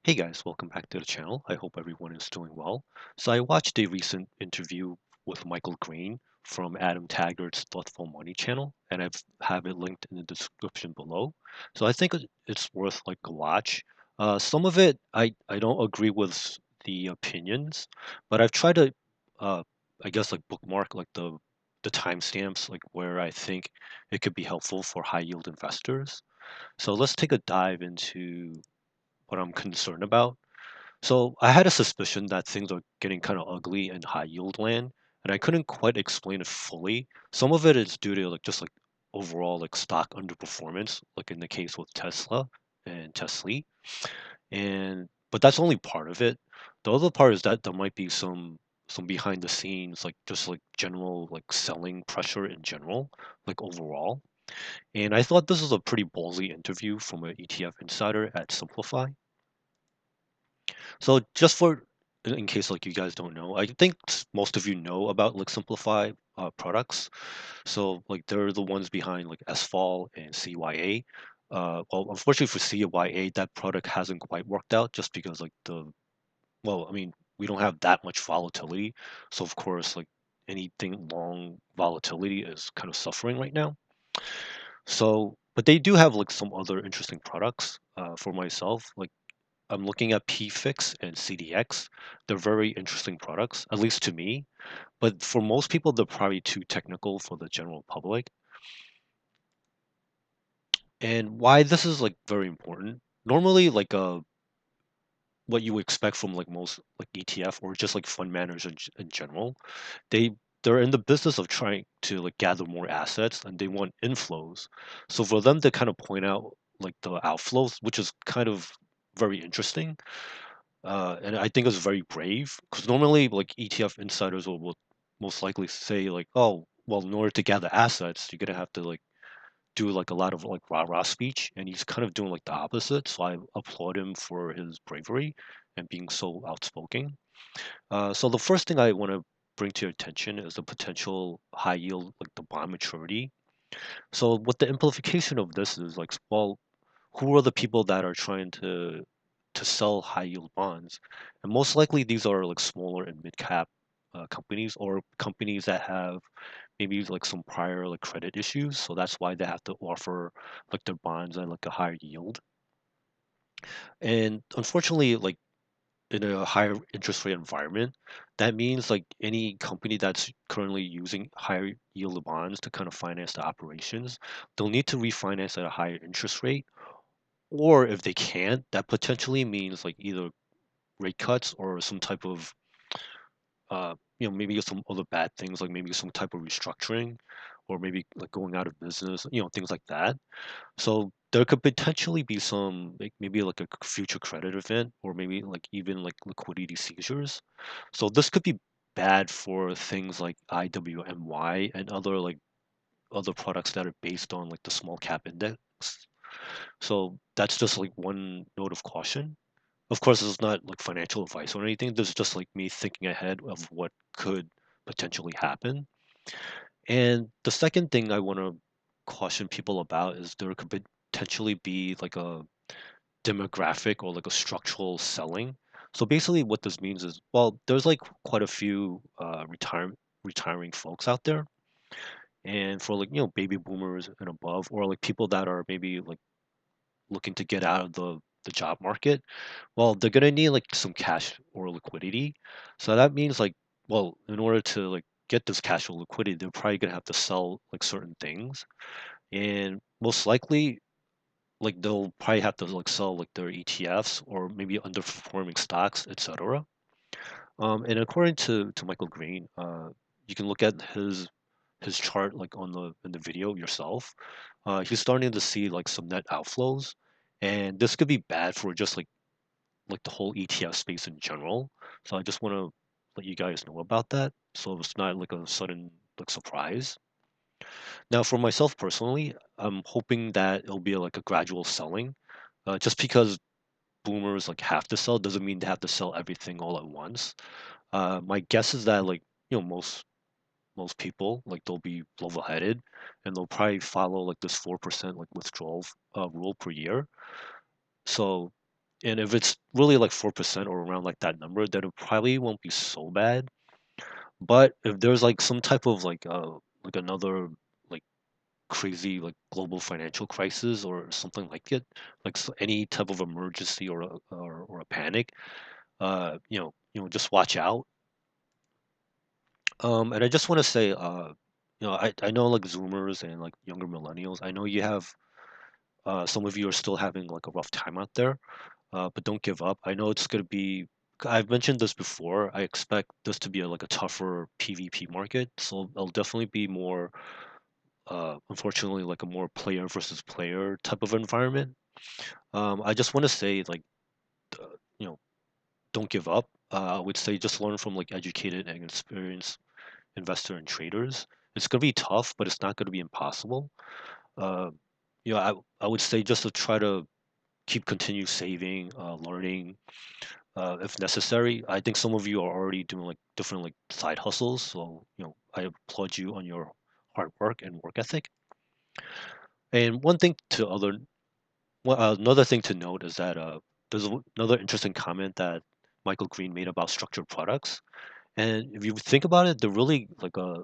Hey guys, welcome back to the channel. I hope everyone is doing well. So I watched a recent interview with Michael Green from Adam Taggart's Thoughtful Money channel, and have it linked in the description below. So I think it's worth like a watch. Some of it I don't agree with the opinions, but I've tried to uh, I guess like bookmark like the timestamps like where I think it could be helpful for high yield investors. So let's take a dive into what I'm concerned about. So I had a suspicion that things are getting kind of ugly in high yield land, and I couldn't quite explain it fully. Some of it is due to like just like overall like stock underperformance, like in the case with Tesla and Tesla, and but that's only part of it. The other part is that there might be some behind the scenes like just like general like selling pressure in general, like overall. And I thought this was a pretty ballsy interview from an ETF insider at Simplify. So just for in case like you guys don't know, I think most of you know about like Simplify products. So like they're the ones behind like SFall and CYA. Well, unfortunately for CYA, that product hasn't quite worked out just because like I mean, we don't have that much volatility. So of course, like anything long volatility is kind of suffering right now. So, but they do have like some other interesting products for myself. Like I'm looking at PFix and CDX. They're very interesting products, at least to me. But for most people, they're probably too technical for the general public. And why this is like very important. Normally, like what you would expect from like most like ETF or just like fund managers in general, they they're in the business of trying to like gather more assets and they want inflows. So for them to kind of point out like the outflows, which is kind of very interesting. And I think it's very brave because normally, like ETF insiders will most likely say like, "Oh, well, in order to gather assets, you're gonna have to like do like a lot of like rah-rah speech," and he's kind of doing like the opposite. So I applaud him for his bravery and being so outspoken. So the first thing I want to bring to your attention is the potential high yield, like the bond maturity. So what the implication of this is like, well, who are the people that are trying to sell high yield bonds? And most likely these are like smaller and mid cap companies or companies that have maybe like some prior like credit issues. So that's why they have to offer like their bonds at like a higher yield. And unfortunately, like in a higher interest rate environment, that means like any company that's currently using higher yield bonds to kind of finance the operations, they'll need to refinance at a higher interest rate. Or if they can't, that potentially means like either rate cuts or some type of maybe some other bad things like maybe some type of restructuring or maybe like going out of business, things like that. So there could potentially be some like maybe like a future credit event or maybe like even like liquidity seizures. So this could be bad for things like IWMY and other like other products that are based on like the small cap index. So that's just like one note of caution. Of course, this is not like financial advice or anything. This is just like me thinking ahead of what could potentially happen. And the second thing I want to caution people about is there could potentially be like a demographic or like a structural selling. So basically, what this means is, well, there's like quite a few retiring folks out there, and for like baby boomers and above, or like people that are maybe like looking to get out of the job market. Well, they're gonna need like some cash or liquidity. So that means like, well, in order to like get this cash or liquidity, they're probably gonna have to sell like certain things. And most likely like they'll probably have to like sell like their ETFs or maybe underperforming stocks, etc. And according to Michael Green, you can look at his chart like on the in the video yourself. He's starting to see like some net outflows, and this could be bad for just like the whole ETF space in general. So I just want to let you guys know about that, so it's not like a sudden like surprise. Now, for myself personally, I'm hoping that it'll be like a gradual selling. Just because boomers like have to sell doesn't mean they have to sell everything all at once. My guess is that like most people like they'll be level-headed and they'll probably follow like this 4% like withdrawal rule per year. So And if it's really like 4% or around like that number, then it probably won't be so bad. But if there's like some type of like another like crazy like global financial crisis or something like it, like any type of emergency or a panic, just watch out. And I just want to say, I know like Zoomers and like younger millennials. I know you have some of you are still having like a rough time out there, but don't give up. I know it's gonna be. I've mentioned this before. I expect this to be like a tougher PvP market, so it'll definitely be more, unfortunately, like a more player versus player type of environment. I just want to say like, uh, you know, don't give up. I would say just learn from like educated and experienced investor and traders. It's gonna be tough, but it's not gonna be impossible. Uh, I would say just to try to continue saving, learning, if necessary. I think some of you are already doing like different like side hustles, so I applaud you on your hard work and work ethic. And another thing to note is that there's another interesting comment that Michael Green made about structured products. And if you think about it, they're really like a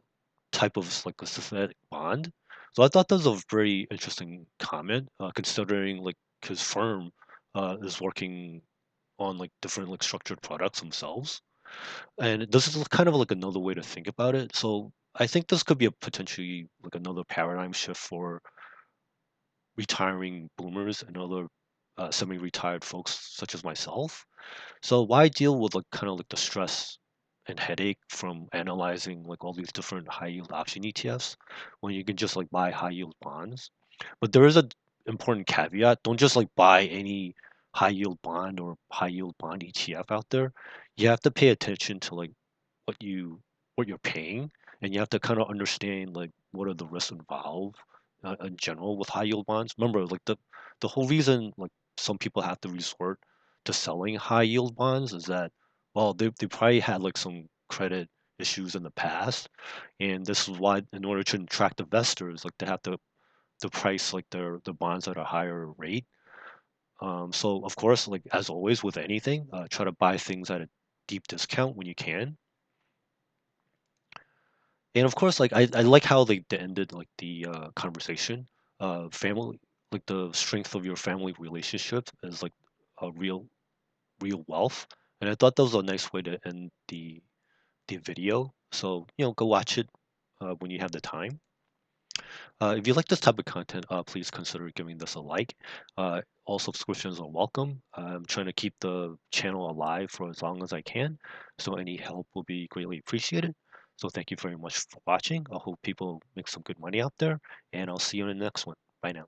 type of like a synthetic bond. So I thought that was a very interesting comment, considering like his firm is working on like different like structured products themselves. And this is kind of like another way to think about it. So I think this could be a potentially like another paradigm shift for retiring boomers and other semi-retired folks such as myself. So why deal with like kind of like the stress and headache from analyzing like all these different high yield option ETFs when you can just like buy high yield bonds? But there is a important caveat. Don't just like buy any high yield bond or high yield bond ETF out there. You have to pay attention to like what you're paying, and you have to kind of understand like what are the risks involved in general with high yield bonds. Remember, like the whole reason like some people have to resort to selling high yield bonds is that, well, they probably had like some credit issues in the past, and this is why in order to attract investors, like they have to price like their bonds at a higher rate. So of course, like as always with anything, try to buy things at a deep discount when you can. And of course, like I like how they ended like the conversation. Family, like the strength of your family relationship is like a real wealth. And I thought that was a nice way to end the video. So go watch it when you have the time. If you like this type of content, please consider giving this a like. All subscriptions are welcome. I'm trying to keep the channel alive for as long as I can, so any help will be greatly appreciated. So thank you very much for watching. I hope people make some good money out there, and I'll see you in the next one. Bye now.